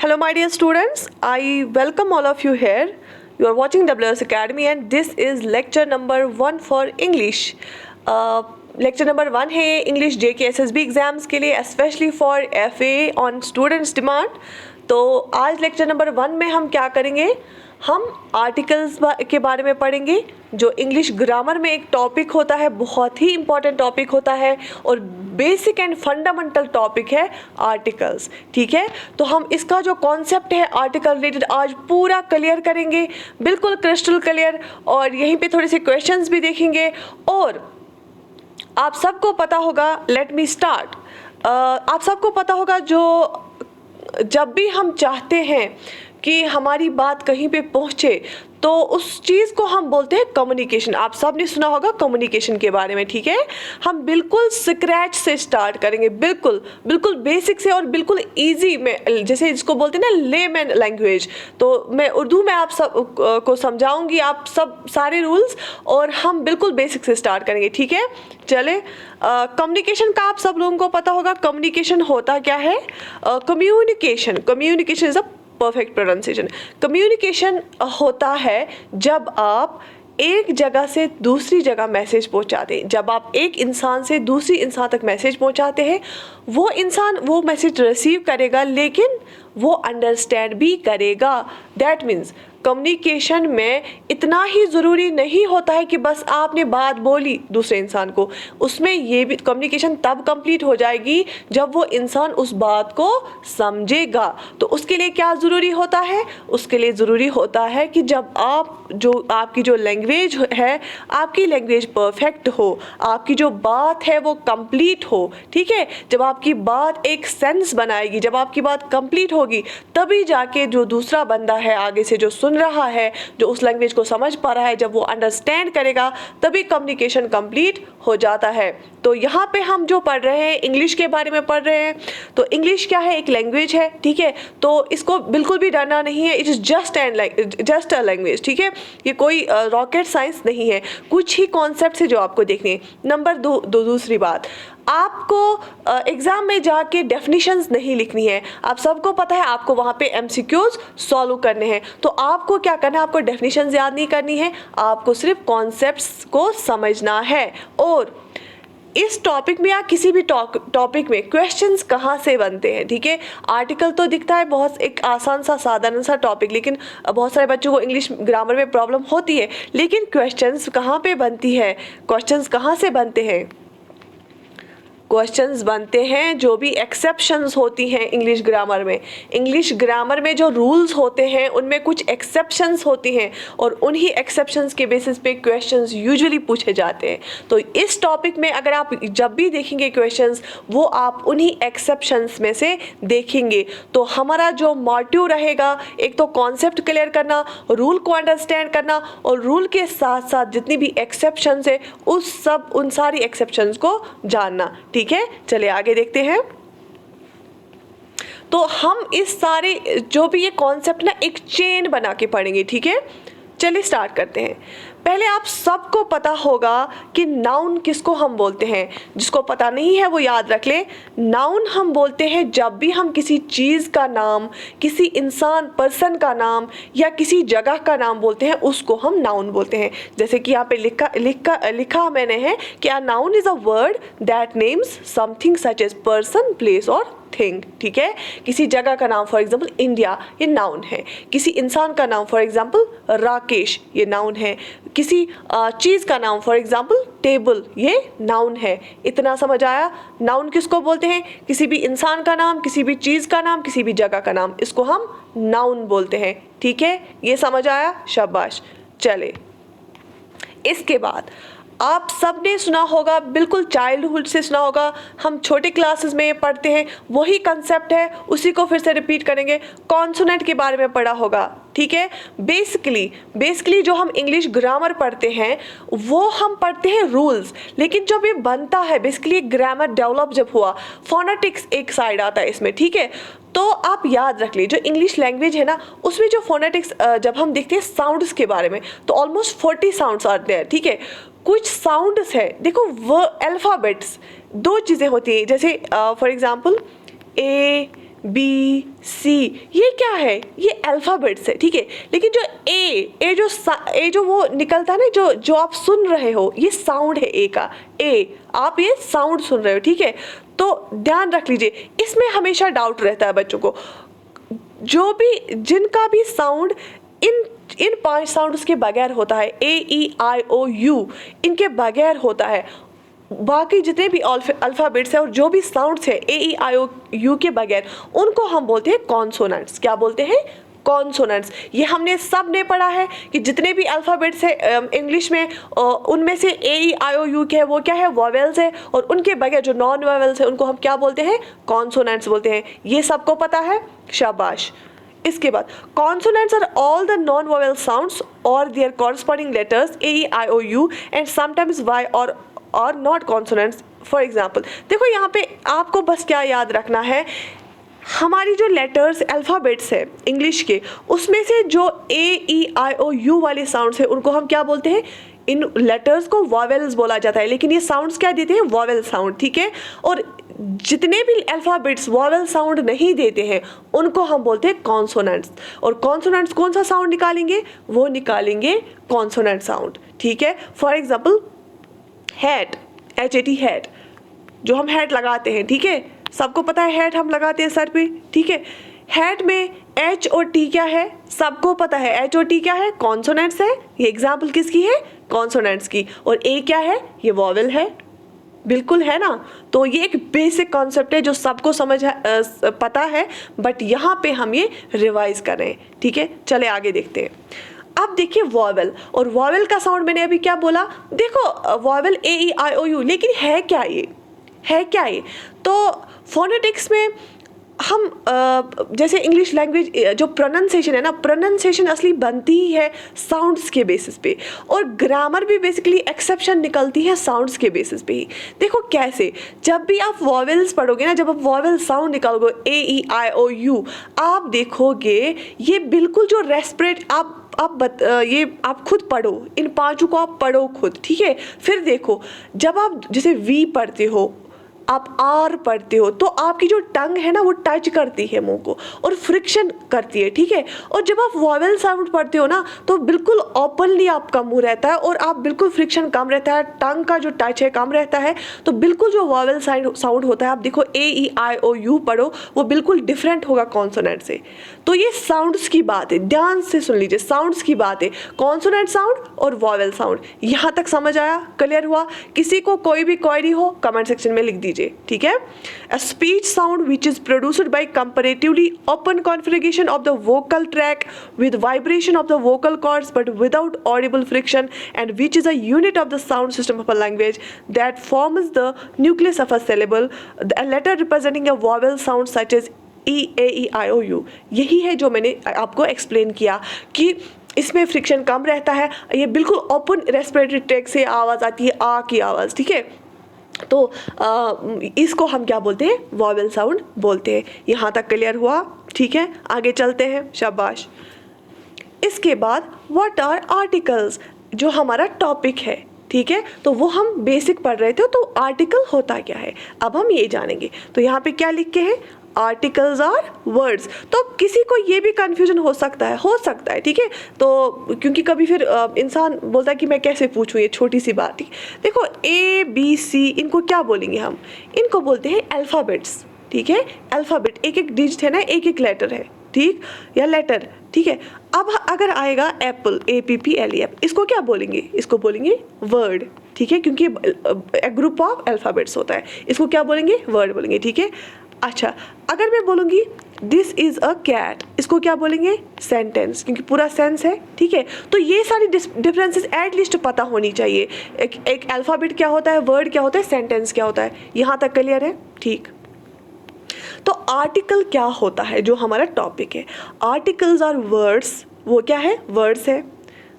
Hello, my dear students. I welcome all of you here. You are watching WS Academy and this is lecture number 1 for English. Lecture number 1 है English JKSSB exams के लिए, specially for FA on students demand. तो आज lecture number 1 में हम क्या करेंगे, हम आर्टिकल्स के बारे में पढ़ेंगे जो इंग्लिश ग्रामर में एक टॉपिक होता है, बहुत ही इंपॉर्टेंट टॉपिक होता है और बेसिक एंड फंडामेंटल टॉपिक है आर्टिकल्स. ठीक है, तो हम इसका जो कॉन्सेप्ट है आर्टिकल रिलेटेड आज पूरा क्लियर करेंगे, बिल्कुल क्रिस्टल क्लियर. और यहीं पे थोड़े से क्वेश्चंस भी देखेंगे. और आप सबको पता होगा, लेट मी स्टार्ट, आप सबको पता होगा जब भी हम चाहते हैं कि हमारी बात कहीं पे पहुंचे तो उस चीज़ को हम बोलते हैं कम्युनिकेशन. आप सब ने सुना होगा कम्युनिकेशन के बारे में. ठीक है, हम बिल्कुल स्क्रैच से स्टार्ट करेंगे, बिल्कुल बेसिक से और बिल्कुल इजी में, जैसे इसको बोलते हैं ना लेमैन लैंग्वेज. तो मैं उर्दू में आप सब को समझाऊंगी, आप सब सारे रूल्स, और हम बिल्कुल बेसिक से स्टार्ट करेंगे. ठीक है, चले. कम्युनिकेशन का आप सब लोगों को पता होगा. कम्युनिकेशन होता क्या है? Communication is a perfect pronunciation. Communication होता है जब आप एक जगह से दूसरी जगह मैसेज पहुंचाते हैं. जब आप एक इंसान से दूसरी इंसान तक मैसेज पहुंचाते हैं, वो इंसान वो मैसेज रिसीव करेगा लेकिन वो अंडरस्टैंड भी करेगा. दैट मीन्स कम्युनिकेशन में इतना ही ज़रूरी नहीं होता है कि बस आपने बात बोली दूसरे इंसान को. उसमें ये भी कम्युनिकेशन तब कंप्लीट हो जाएगी जब वो इंसान उस बात को समझेगा. तो उसके लिए क्या ज़रूरी होता है? उसके लिए ज़रूरी होता है कि जब आपकी जो लैंग्वेज है, आपकी लैंग्वेज परफेक्ट हो, आपकी जो बात है वो कंप्लीट हो. ठीक है, जब आपकी बात एक सेंस बनाएगी, जब आपकी बात कंप्लीट होगी, तभी जाके जो दूसरा बंदा है आगे से जो सुन रहा है, जो उस लैंग्वेज को समझ पा रहा है, जब वो अंडरस्टैंड करेगा तभी कम्युनिकेशन कंप्लीट हो जाता है. तो यहाँ पे हम जो पढ़ रहे हैं इंग्लिश के बारे में पढ़ रहे हैं. तो इंग्लिश क्या है? एक लैंग्वेज है. ठीक है, तो इसको बिल्कुल भी डरना नहीं है. It is just a language. ठीक है, ये कोई रॉकेट साइंस नहीं है. कुछ ही कॉन्सेप्ट है जो आपको देखने हैं. नंबर दूसरी बात, आपको एग्ज़ाम में जाके डेफिनेशंस नहीं लिखनी है. आप सबको पता है आपको वहाँ पे MCQs सॉल्व करने हैं. तो आपको क्या करना है? आपको डेफिनेशंस याद नहीं करनी है, आपको सिर्फ कॉन्सेप्ट्स को समझना है. और इस टॉपिक में या किसी भी टॉपिक में क्वेश्चंस कहाँ से बनते हैं? ठीक है, आर्टिकल तो दिखता है बहुत एक आसान सा साधारण सा टॉपिक, लेकिन बहुत सारे बच्चों को इंग्लिश ग्रामर में प्रॉब्लम होती है. लेकिन क्वेश्चंस कहाँ पे बनती है? क्वेश्चंस कहाँ से बनते हैं? क्वेश्चंस बनते हैं जो भी एक्सेप्शंस होती हैं इंग्लिश ग्रामर में. इंग्लिश ग्रामर में जो रूल्स होते हैं उनमें कुछ एक्सेप्शंस होती हैं और उन्हीं एक्सेप्शंस के बेसिस पे क्वेश्चंस यूजुअली पूछे जाते हैं. तो इस टॉपिक में अगर आप जब भी देखेंगे क्वेश्चंस, वो आप उन्हीं एक्सेप्शंस में से देखेंगे. तो हमारा जो मोटिव रहेगा, एक तो कॉन्सेप्ट क्लियर करना, रूल को अंडरस्टैंड करना, और रूल के साथ साथ जितनी भी एक्सेप्शंस है उन सारी एक्सेप्शंस को जानना. ठीक है, चलिए आगे देखते हैं. तो हम इस सारे जो भी ये कॉन्सेप्ट ना एक चेन बना के पढ़ेंगे. ठीक है, चलिए स्टार्ट करते हैं. पहले आप सबको पता होगा कि नाउन किसको हम बोलते हैं. जिसको पता नहीं है वो याद रख ले. नाउन हम बोलते हैं जब भी हम किसी चीज़ का नाम, किसी इंसान पर्सन का नाम या किसी जगह का नाम बोलते हैं, उसको हम नाउन बोलते हैं. जैसे कि यहाँ पे लिखा मैंने है कि a noun is a word that names something such as person, place और थिंग. ठीक है, किसी जगह का नाम फॉर एग्जाम्पल इंडिया, ये नाउन है. किसी इंसान का नाम फॉर एग्जाम्पल राकेश, ये नाउन है. किसी चीज़ का नाम फॉर एग्जाम्पल टेबल, ये नाउन है. इतना समझ आया? नाउन किसको बोलते हैं? किसी भी इंसान का नाम, किसी भी चीज़ का नाम, किसी भी जगह का नाम, इसको हम नाउन बोलते हैं. ठीक है, ये समझ आया? शाबाश. चले, इसके बाद आप सब ने सुना होगा, बिल्कुल चाइल्डहुड से सुना होगा, हम छोटे क्लासेस में पढ़ते हैं, वही कंसेप्ट है, उसी को फिर से रिपीट करेंगे. कॉन्सोनेंट के बारे में पढ़ा होगा. ठीक है, बेसिकली जो हम इंग्लिश ग्रामर पढ़ते हैं वो हम पढ़ते हैं रूल्स, लेकिन जब ये बनता है बेसिकली ग्रामर डेवलप जब हुआ, फोनेटिक्स एक साइड आता है इसमें. ठीक है, तो आप याद रख लीजिए जो इंग्लिश लैंग्वेज है ना, उसमें जो फोनेटिक्स जब हम देखते हैं साउंड्स के बारे में, तो ऑलमोस्ट 40 साउंड्स आते हैं. ठीक है, कुछ साउंड्स है, देखो वो अल्फ़ाबेट्स, दो चीज़ें होती हैं. जैसे फॉर एग्जांपल A, बी, सी, ये क्या है? ये अल्फ़ाबेट्स है, ठीक है। लेकिन जो ए जो वो निकलता है ना, जो आप सुन रहे हो, ये साउंड है ए का। ए, आप ये साउंड सुन रहे हो, ठीक है। तो ध्यान रख लीजिए, इसमें हमेशा डाउट रहता है बच्चों को। जिनका भी साउंड इन 5 साउंड्स के बगैर होता है, ए, ई, आई, ओ, यू, इनके बगैर होता है, बाकी जितने भी अल्फ़ाबेट्स हैं और जो भी साउंड्स हैं ए, ई, आई, ओ, यू के बगैर, उनको हम बोलते हैं कॉन्सोनेंट्स। क्या बोलते हैं? कॉन्सोनेंट्स। ये हमने सब ने पढ़ा है कि जितने भी अल्फ़ाबेट्स हैं इंग्लिश में, उनमें से ए, ई, आई, ओ, यू के है वो क्या है? वॉवेल्स है, और उनके बगैर जो नॉन वॉवेल्स हैं उनको हम क्या बोलते हैं? कॉन्सोनेंट्स बोलते हैं। ये सबको पता है? शाबाश। इसके बाद consonants are all the non vowel sounds और their corresponding letters A, E, I, O, U and sometimes Y और नॉट कॉन्सोनेंट्स। फॉर एग्जाम्पल, देखो यहाँ पे आपको बस क्या याद रखना है, हमारी जो लेटर्स अल्फ़ाबेट्स है इंग्लिश के, उसमें से जो ए, ई, आई, ओ, यू वाले साउंड्स है उनको हम क्या बोलते हैं? इन लेटर्स को वॉवेल्स बोला जाता है, लेकिन ये साउंड्स क्या देते हैं? वॉवेल साउंड, ठीक है। और जितने भी अल्फ़ाबेट्स वॉवेल साउंड नहीं देते हैं उनको हम बोलते हैं कॉन्सोनेंट्स। और कॉन्सोनेंट्स कौन सा साउंड निकालेंगे? वो निकालेंगे कॉन्सोनेंट साउंड, ठीक है। For example hat, HAT, hat, जो हम हैट लगाते हैं, ठीक है, सबको पता है हैट हम लगाते हैं सर पे, ठीक है। हैट में H और T क्या है? सबको पता है H और T क्या है? कॉन्सोनेंट्स है। ये एग्जाम्पल किसकी है? कॉन्सोनेंट्स की। और A क्या है? ये वॉवेल है, बिल्कुल है ना। तो ये एक बेसिक कॉन्सेप्ट है जो सबको पता है, बट यहाँ पे हम ये रिवाइज कर रहे हैं, ठीक है। चले आगे देखते हैं। अब देखिए वॉवेल, और वॉवेल का साउंड मैंने अभी क्या बोला? देखो vowel A, E, I, O, you, लेकिन है क्या ये? है क्या ये? तो फोनेटिक्स में हम जैसे इंग्लिश लैंग्वेज जो प्रोनाउंसिएशन है ना, प्रोनाउंसिएशन असली बनती ही है साउंड्स के बेसिस पे, और ग्रामर भी बेसिकली एक्सेप्शन निकलती है साउंड्स के बेसिस पे ही। देखो कैसे, जब भी आप वॉवेल्स पढ़ोगे ना, जब आप वॉवेल साउंड निकालोगे ए, ई, आई, ओ, यू, आप देखोगे ये बिल्कुल जो रेस्पिरेट ये आप खुद पढ़ो, इन 5 को आप पढ़ो खुद, ठीक है। फिर देखो, जब आप जैसे वी पढ़ते हो, आप आर पढ़ते हो, तो आपकी जो टंग है ना वो टच करती है मुंह को और फ्रिक्शन करती है, ठीक है। और जब आप वॉवेल साउंड पढ़ते हो ना, तो बिल्कुल ओपनली आपका मुंह रहता है और आप बिल्कुल फ्रिक्शन कम रहता है, टंग का जो टच है कम रहता है। तो बिल्कुल जो वॉवेल साउंड होता है, आप देखो ए, ई, आई, ओ, यू पढ़ो, वो बिल्कुल डिफरेंट होगा कॉन्सोनेंट से। तो ये साउंड्स की बात है, ध्यान से सुन लीजिए, साउंड्स की बात है, कॉन्सोनेंट साउंड और वॉवेल साउंड। यहाँ तक समझ आया? क्लियर हुआ? किसी को कोई भी क्वेरी हो कमेंट सेक्शन में लिख दीजिए, ठीक है। A speech sound which is produced by comparatively open configuration of the vocal tract with vibration of the vocal cords but without audible friction, and which is a unit of the sound system of a language that forms the nucleus of a syllable, a letter representing a vowel sound such as E, A, E, I, O, U। यही है जो मैंने आपको explain किया कि इसमें friction कम रहता है, ये बिल्कुल ओपन रेस्पिरेटरी ट्रैक्ट से आवाज़ आती है, आ की आवाज़, ठीक है। तो इसको हम क्या बोलते हैं? वॉवेल साउंड बोलते हैं। यहाँ तक क्लियर हुआ? ठीक है, आगे चलते हैं, शाबाश। इसके बाद व्हाट आर आर्टिकल्स, जो हमारा टॉपिक है, ठीक है, तो वो हम बेसिक पढ़ रहे थे। तो आर्टिकल होता क्या है अब हम ये जानेंगे। तो यहाँ पे क्या लिख के है? Articles are words. तो किसी को ये भी कंफ्यूजन हो सकता है, ठीक है। तो क्योंकि कभी फिर इंसान बोलता है कि मैं कैसे पूछूं, ये छोटी सी बात ही। देखो A, B, C, इनको क्या बोलेंगे हम? इनको बोलते हैं अल्फ़ाबेट्स, ठीक है। अल्फ़ाबेट, एक एक डिजिट है ना, एक एक लेटर है, ठीक, या लेटर, ठीक है। अब अगर आएगा एप्पल, APPLE, इसको क्या बोलेंगे? इसको बोलेंगे वर्ड, ठीक है, क्योंकि एक ग्रुप ऑफ अल्फ़ाबेट्स होता है, इसको क्या बोलेंगे? वर्ड बोलेंगे, ठीक है। अच्छा, अगर मैं बोलूँगी दिस इज़ अ कैट, इसको क्या बोलेंगे? सेंटेंस, क्योंकि पूरा सेंस है, ठीक है। तो ये सारी डिफरेंसेस एटलीस्ट पता होनी चाहिए। एक अल्फ़ाबेट क्या होता है, वर्ड क्या होता है, सेंटेंस क्या होता है। यहाँ तक क्लियर है? ठीक। तो आर्टिकल क्या होता है, जो हमारा टॉपिक है? आर्टिकल्स आर वर्ड्स, वो क्या है? वर्ड्स है।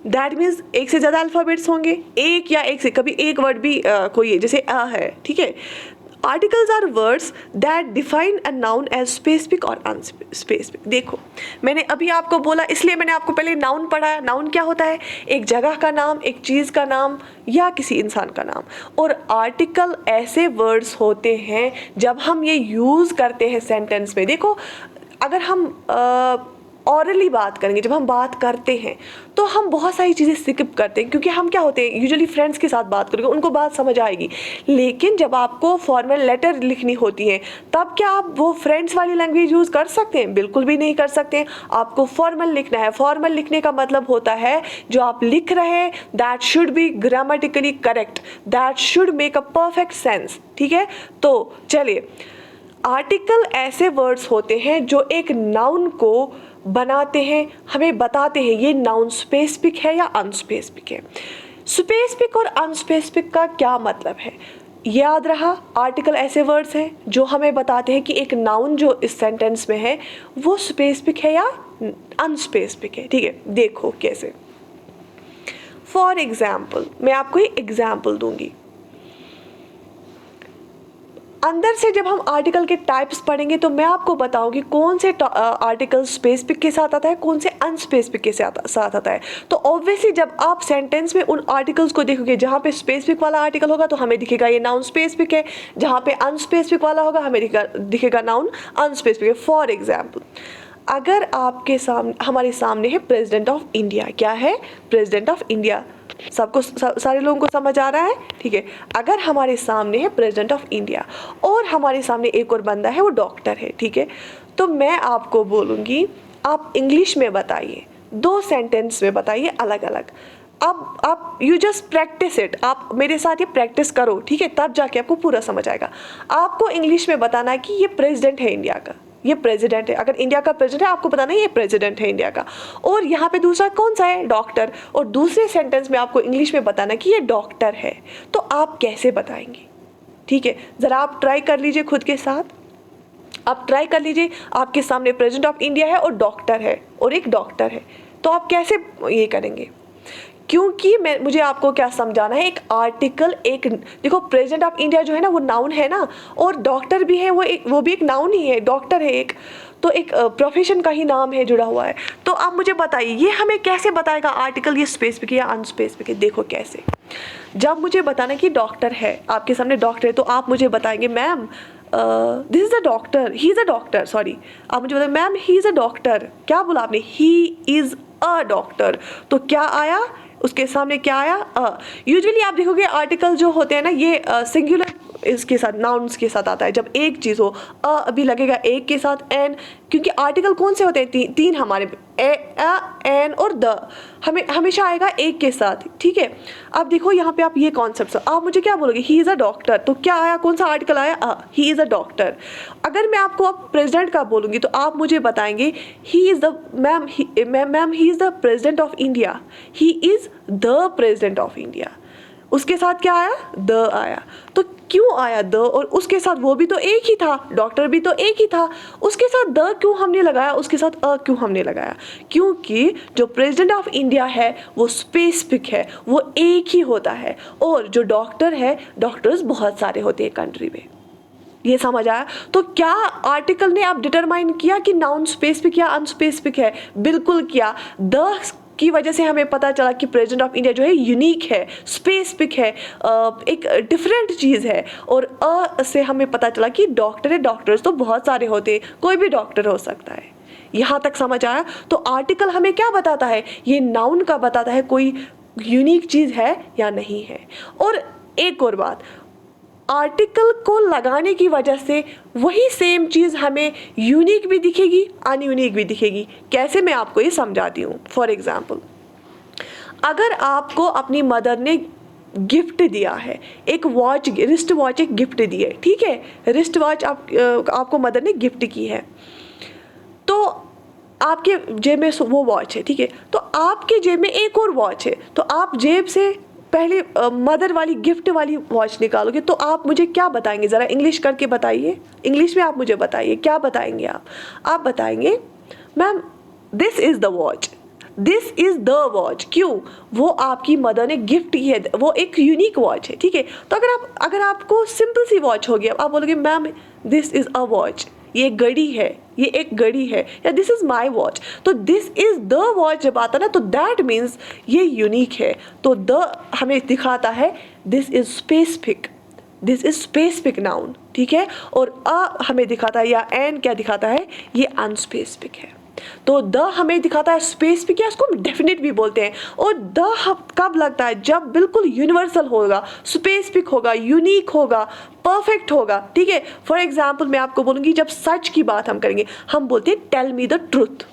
दैट मीन्स एक से ज़्यादा अल्फ़ाबेट्स होंगे, एक या एक से, कभी एक वर्ड भी कोई है, जैसे अ है, ठीक है। Articles are words that define a noun as specific और अनस्पेसिफिक। देखो मैंने अभी आपको बोला, इसलिए मैंने आपको पहले नाउन पढ़ाया। नाउन क्या होता है? एक जगह का नाम, एक चीज़ का नाम या किसी इंसान का नाम। और आर्टिकल ऐसे वर्ड्स होते हैं जब हम ये यूज़ करते हैं सेंटेंस में। देखो अगर हम ऑरली बात करेंगे, जब हम बात करते हैं तो हम बहुत सारी चीज़ें स्किप करते हैं, क्योंकि हम क्या होते हैं यूजुअली फ्रेंड्स के साथ बात करेंगे, उनको बात समझ आएगी। लेकिन जब आपको फॉर्मल लेटर लिखनी होती है तब क्या आप वो फ्रेंड्स वाली लैंग्वेज यूज़ कर सकते हैं? बिल्कुल भी नहीं कर सकते हैं। आपको फॉर्मल लिखना है। फॉर्मल लिखने का मतलब होता है जो आप लिख रहे हैं that should be grammatically correct, that should make a perfect sense. ठीक है, तो चलिए, आर्टिकल ऐसे वर्ड्स होते हैं जो एक नाउन को बनाते हैं, हमें बताते हैं ये नाउन स्पेसिफिक है या अनस्पेसिफिक है। स्पेसिफिक और अनस्पेसिफिक का क्या मतलब है? याद रहा, आर्टिकल ऐसे वर्ड्स हैं जो हमें बताते हैं कि एक नाउन जो इस सेंटेंस में है वो स्पेसिफिक है या अनस्पेसिफिक है। ठीक है, देखो कैसे। फॉर एग्जाम्पल, मैं आपको एक एग्जाम्पल दूंगी। अंदर से जब हम आर्टिकल के टाइप्स पढ़ेंगे तो मैं आपको बताऊंगी कौन से आर्टिकल स्पेसिफिक के साथ आता है, कौन से अनस्पेसिफिक के साथ आता है। तो ऑब्वियसली जब आप सेंटेंस में उन आर्टिकल्स को देखोगे, जहाँ पे स्पेसिफिक वाला आर्टिकल होगा तो हमें दिखेगा ये नाउन स्पेसिफिक है, जहाँ पे अनस्पेसिफिक वाला होगा हमें दिखेगा नाउन अनस्पेसिफिक है। फॉर एग्जाम्पल, अगर आपके सामने, हमारे सामने है प्रेसिडेंट ऑफ इंडिया। क्या है? President of India. सबको सारे लोगों को समझ आ रहा है? ठीक है, अगर हमारे सामने है प्रेसिडेंट ऑफ इंडिया और हमारे सामने एक और बंदा है, वो डॉक्टर है। ठीक है, तो मैं आपको बोलूँगी आप इंग्लिश में बताइए, 2 सेंटेंस में बताइए अलग अलग। अब आप यू जस्ट प्रैक्टिस इट, आप मेरे साथ ये प्रैक्टिस करो। ठीक है, तब जाके आपको पूरा समझ आएगा। आपको इंग्लिश में बताना है कि ये प्रेसिडेंट है इंडिया का, ये प्रेसिडेंट है। अगर इंडिया का प्रेसिडेंट है आपको बताना है ये प्रेसिडेंट है इंडिया का। और यहाँ पे दूसरा कौन सा है? डॉक्टर। और दूसरे सेंटेंस में आपको इंग्लिश में बताना कि ये डॉक्टर है। तो आप कैसे बताएंगे? ठीक है, ज़रा आप ट्राई कर लीजिए खुद के साथ। आप ट्राई कर लीजिए, आपके सामने प्रेसिडेंट ऑफ इंडिया है और डॉक्टर है और एक डॉक्टर है, तो आप कैसे ये करेंगे? क्योंकि मुझे आपको क्या समझाना है, एक आर्टिकल, एक देखो प्रेसिडेंट ऑफ इंडिया जो है ना वो नाउन है ना, और डॉक्टर भी है, वो भी एक नाउन ही है, डॉक्टर है एक, तो एक प्रोफेशन का ही नाम है, जुड़ा हुआ है। तो आप मुझे बताइए ये हमें कैसे बताएगा आर्टिकल ये स्पेसिफिक है या अनस्पेसिफिक है? देखो कैसे। जब मुझे बताना कि डॉक्टर है, आपके सामने डॉक्टर है, तो आप मुझे बताएंगे ma'am this is a doctor, he is a doctor, sorry, आप मुझे बताएं ma'am he is a doctor. क्या बोला आपने? He is a doctor. तो क्या आया उसके सामने? क्या आया? यूजुअली आप देखोगे आर्टिकल जो होते हैं ना ये सिंगुलर इसके साथ, नाउन्स के साथ आता है। जब एक चीज़ हो अभी लगेगा एक के साथ एन, क्योंकि आर्टिकल कौन से होते हैं? तीन हमारे, एन और द, हमें हमेशा आएगा एक के साथ। ठीक है, अब देखो यहाँ पे आप ये कॉन्सेप्ट, आप मुझे क्या बोलोगे? He is a doctor. तो क्या आया, कौन सा आर्टिकल आया? He is a doctor. अगर मैं आपको अब प्रेसिडेंट का बोलूँगी तो आप मुझे बताएंगे he is the, ma'am he is the president of India, he is the president of India. उसके साथ क्या आया? द आया। तो क्यों आया द? और उसके साथ वो भी तो एक ही था, डॉक्टर भी तो एक ही था, उसके साथ द क्यों हमने लगाया, उसके साथ अ क्यों हमने लगाया? क्योंकि जो प्रेसिडेंट ऑफ इंडिया है वो स्पेसिफिक है, वो एक ही होता है, और जो डॉक्टर है, डॉक्टर्स बहुत सारे होते हैं कंट्री में। ये समझ आया? तो क्या आर्टिकल ने आप डिटरमाइन किया कि नाउन स्पेसिफिक या अनस्पेसिफिक है? बिल्कुल किया। द की वजह से हमें पता चला कि प्रेसिडेंट ऑफ इंडिया जो है यूनिक है, स्पेसिफिक है, एक डिफरेंट चीज़ है। और अ से हमें पता चला कि डॉक्टर है, डॉक्टर्स तो बहुत सारे होते हैं, कोई भी डॉक्टर हो सकता है। यहाँ तक समझ आया? तो आर्टिकल हमें क्या बताता है? ये नाउन का बताता है कोई यूनिक चीज़ है या नहीं है। और एक और बात, आर्टिकल को लगाने की वजह से वही सेम चीज़ हमें यूनिक भी दिखेगी, अनयूनिक भी दिखेगी। कैसे, मैं आपको ये समझाती हूँ। फॉर एग्जाम्पल, अगर आपको अपनी मदर ने गिफ्ट दिया है, एक वॉच, रिस्ट वॉच एक गिफ्ट दी है, ठीक है, रिस्ट वॉच आपको मदर ने गिफ्ट की है, तो आपके जेब में वो वॉच है, ठीक है, तो आपके जेब में एक और वॉच है, तो आप जेब से पहले मदर वाली गिफ्ट वाली वॉच निकालोगे, तो आप मुझे क्या बताएंगे? ज़रा इंग्लिश करके बताइए, इंग्लिश में आप मुझे बताइए क्या बताएंगे? आप बताएंगे ma'am this is the watch, this is the watch, क्यों? वो आपकी मदर ने गिफ्ट की है, वो एक यूनिक वॉच है, ठीक है। तो अगर आपको सिंपल सी वॉच होगी, आप बोलोगे ma'am this is a watch, ये घड़ी है, ये एक घड़ी है, या दिस इज माई वॉच। तो दिस इज द वॉच जब आता ना, तो दैट मीन्स ये यूनिक है। तो द हमें दिखाता है this is specific, this is specific noun, ठीक है। और अ हमें दिखाता है, या एन क्या दिखाता है, ये अनस्पेसिफिक है। तो द हमें दिखाता है स्पेसिफिक, या इसको हम डेफिनेट भी बोलते हैं। और द कब लगता है, जब बिल्कुल यूनिवर्सल होगा, स्पेसिफिक होगा, यूनिक होगा, परफेक्ट होगा, ठीक है। फॉर एग्जाम्पल मैं आपको बोलूँगी, जब सच की बात हम करेंगे, हम बोलते हैं tell me the truth,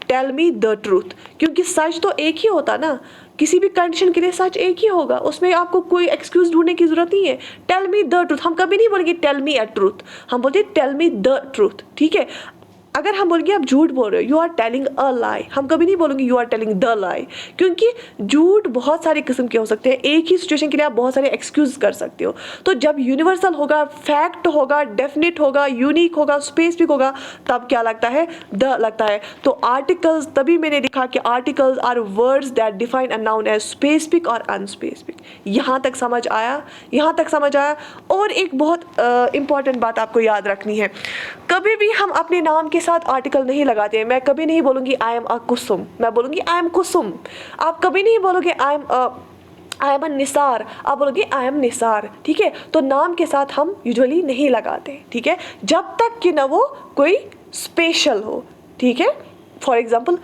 tell me the truth, क्योंकि सच तो एक ही होता ना, किसी भी कंडीशन के लिए सच एक ही होगा, उसमें आपको कोई एक्सक्यूज ढूंढने की जरूरत नहीं है। टेल मी द ट्रूथ, हम कभी नहीं बोलेंगे टेल मी अ ट्रूथ, हम बोलते हैं टेल मी द ट्रूथ, ठीक है। अगर हम बोलेंगे आप झूठ बोल रहे हो, you are telling a lie, हम कभी नहीं बोलेंगे you are telling the lie, क्योंकि झूठ बहुत सारे किस्म के हो सकते हैं, एक ही सिचुएशन के लिए आप बहुत सारे एक्सक्यूज कर सकते हो। तो जब यूनिवर्सल होगा, फैक्ट होगा, डेफिनेट होगा, यूनिक होगा, स्पेसिफिक होगा, तब क्या लगता है, द लगता है। तो आर्टिकल्स, तभी मैंने लिखा कि articles are words that define a noun as specific और अनस्पेसिफिक। यहाँ तक समझ आया, यहाँ तक समझ आया। और एक बहुत इंपॉर्टेंट बात आपको याद रखनी है, कभी भी हम अपने नाम के साथ आर्टिकल नहीं लगाते हैं। मैं कभी नहीं बोलूँगी आई एम अ कुसुम, मैं बोलूँगी आई एम कुसुम। आप कभी नहीं बोलोगे आई एम अ निसार, आप बोलोगे आई एम निसार, ठीक है। तो नाम के साथ हम यूजुअली नहीं लगाते, ठीक है, जब तक कि ना वो कोई स्पेशल हो, ठीक है। For example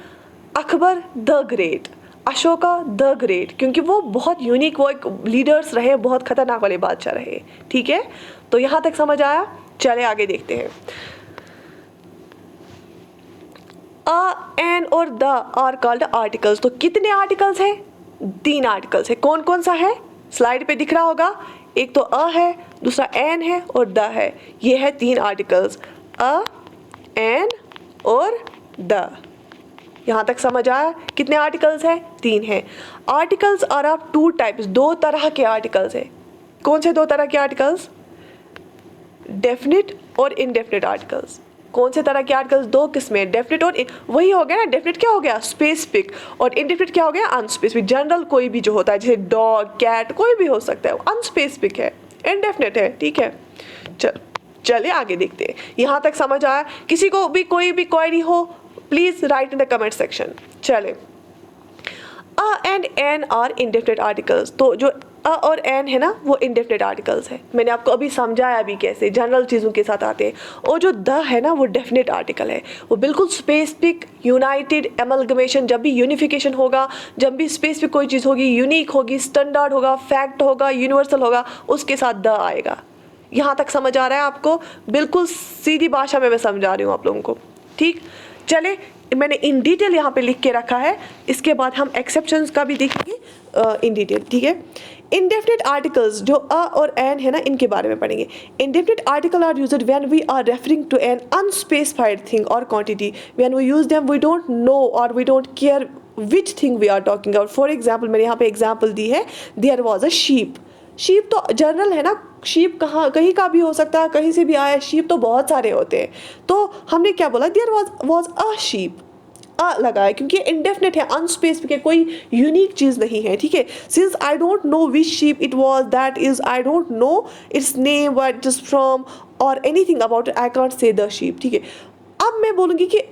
Akbar the great, Ashoka the great, क्योंकि वो बहुत यूनिक, वो एक लीडर्स रहे, बहुत खतरनाक वाले बादशाह रहे, ठीक है। तो यहाँ तक समझ आया, चले आगे देखते हैं। अ, एन और द आर कॉल्ड आर्टिकल्स। तो कितने आर्टिकल्स हैं, 3 आर्टिकल्स है। कौन कौन सा है, स्लाइड पे दिख रहा होगा, एक तो अ है, दूसरा एन है और द है, ये है 3 आर्टिकल्स, अ, एन और द। यहाँ तक समझ आया, कितने आर्टिकल्स हैं, 3 हैं। आर्टिकल्स आर ऑफ 2 टाइप्स, 2 तरह के आर्टिकल्स हैं। कौन से 2 तरह के आर्टिकल्स, डेफिनेट और इनडेफिनेट आर्टिकल्स। कौन से तरह के आर्टिकल्स, 2 किस्में, डेफिनेट और वही हो गया ना, डेफिनेट क्या हो गया, स्पेसिफिक, और इनडेफिनेट क्या हो गया, अनस्पेसिफिक। जनरल कोई भी जो होता है, जैसे डॉग, कैट, कोई भी हो सकता है, अनस्पेसिफिक है, इनडेफिनेट है, ठीक है। चलिए आगे देखते हैं। यहाँ तक समझ आया? किसी को भी कोई भी क्वेरी हो, please write in the comment section. चले, a and an are indefinite articles. तो जो अ और एन है ना, वो इंडेफिनेट आर्टिकल्स है। मैंने आपको अभी समझाया भी कैसे जनरल चीज़ों के साथ आते हैं। और जो द है ना, वो डेफिनेट आर्टिकल है, वो बिल्कुल स्पेसिफिक, यूनाइटेड, एमलगमेशन, जब भी यूनिफिकेशन होगा, जब भी स्पेसिफिक कोई चीज़ होगी, यूनिक होगी, स्टैंडर्ड होगा, फैक्ट होगा, यूनिवर्सल होगा, उसके साथ द आएगा। यहाँ तक समझ आ रहा है आपको? बिल्कुल सीधी भाषा में मैं समझा रही हूँ आप लोगों को, ठीक। चले, मैंने इन डिटेल यहाँ पे लिख के रखा है, इसके बाद हम एक्सेप्शंस का भी देखेंगे इन डिटेल, ठीक है। इंडेफिनेट आर्टिकल्स जो अ और एन है ना, इनके बारे में पढ़ेंगे। Indefinite article are used when we are referring to an unspecified thing or quantity. When we use them we don't know or we don't care which thing we are talking about. For example, मैंने यहाँ पे example दी है, there was a sheep. Sheep तो general है ना, sheep कहीं का भी हो सकता है, कहीं से भी आया, शीप तो बहुत सारे होते हैं। तो हमने क्या बोला, देयर वॉज अ शीप, अ लगाया क्योंकि इनडेफिनेट है, अनस्पेसिफिक है, कोई यूनिक चीज़ नहीं है, ठीक है। Since I don't know which sheep it was, that is I don't know its name, where it is from or anything about it, I can't say the sheep, ठीक है। अब मैं बोलूँगी कि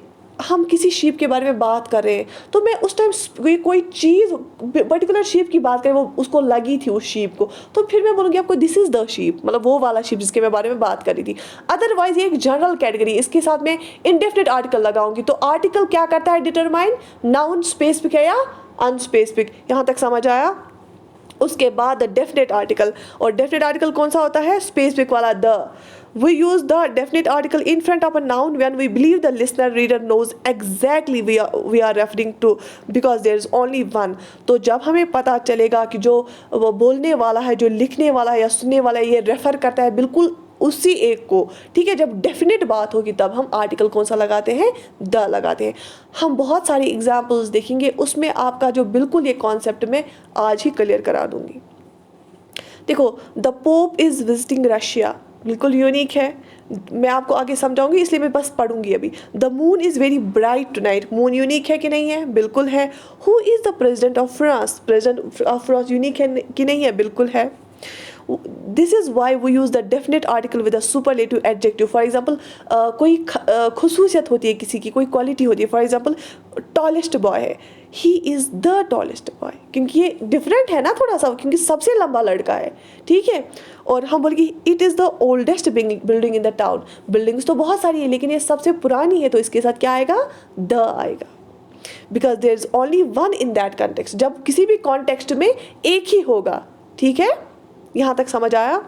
हम किसी शीप के बारे में बात कर रहे हैं, तो मैं उस टाइम कोई चीज़ पर्टिकुलर शीप की बात करें, वो उसको लगी थी उस शीप को, तो फिर मैं बोलूँगी आपको दिस इज़ द शीप, मतलब वो वाला शीप जिसके मैं बारे में बात कर रही थी। अदरवाइज ये एक जनरल कैटेगरी, इसके साथ मैं इंडेफिनेट आर्टिकल लगाऊंगी। तो आर्टिकल क्या करता है, डिटरमाइन नाउन स्पेसिफिक है या अनस्पेसिफिक। यहाँ तक समझ आया? उसके बाद द डेफिनेट आर्टिकल, और डेफिनेट आर्टिकल कौन सा होता है, स्पेसिफिक वाला the. We use the definite article in front of a noun when we believe the listener reader knows exactly we are referring to because there is only one. तो जब हमें पता चलेगा कि जो वो बोलने वाला है, जो लिखने वाला है या सुनने वाला है, ये रेफर करता है बिल्कुल उसी एक को, ठीक है। जब डेफिनेट बात होगी तब हम आर्टिकल कौन सा लगाते हैं, द लगाते हैं। हम बहुत सारी एग्जाम्पल्स देखेंगे, उसमें आपका जो बिल्कुल ये कॉन्सेप्ट मैं आज ही क्लियर करा दूंगी। देखो, the pope is visiting Russia, बिल्कुल यूनिक है, मैं आपको आगे समझाऊंगी इसलिए मैं बस पढ़ूंगी अभी। The moon is very bright tonight, moon unique है कि नहीं है? बिल्कुल है। Who is the president of France, president of France unique है कि नहीं है? बिल्कुल है। This is why we use the definite article with a superlative adjective. For example कोई खसूसियत होती है किसी की, कोई क्वालिटी होती है। फॉर एग्जाम्पल टॉलेस्ट बॉय है, he is the tallest boy, क्योंकि ये डिफरेंट है ना थोड़ा सा, क्योंकि सबसे लंबा लड़का है, ठीक है। और हम बोलेंगे it is the oldest building in the town, buildings तो बहुत सारी है लेकिन ये सबसे पुरानी है, तो इसके साथ क्या आएगा? द आएगा, because there is only one in that context. जब किसी भी कॉन्टेक्स्ट में एक ही होगा, ठीक है। यहाँ तक समझ आया?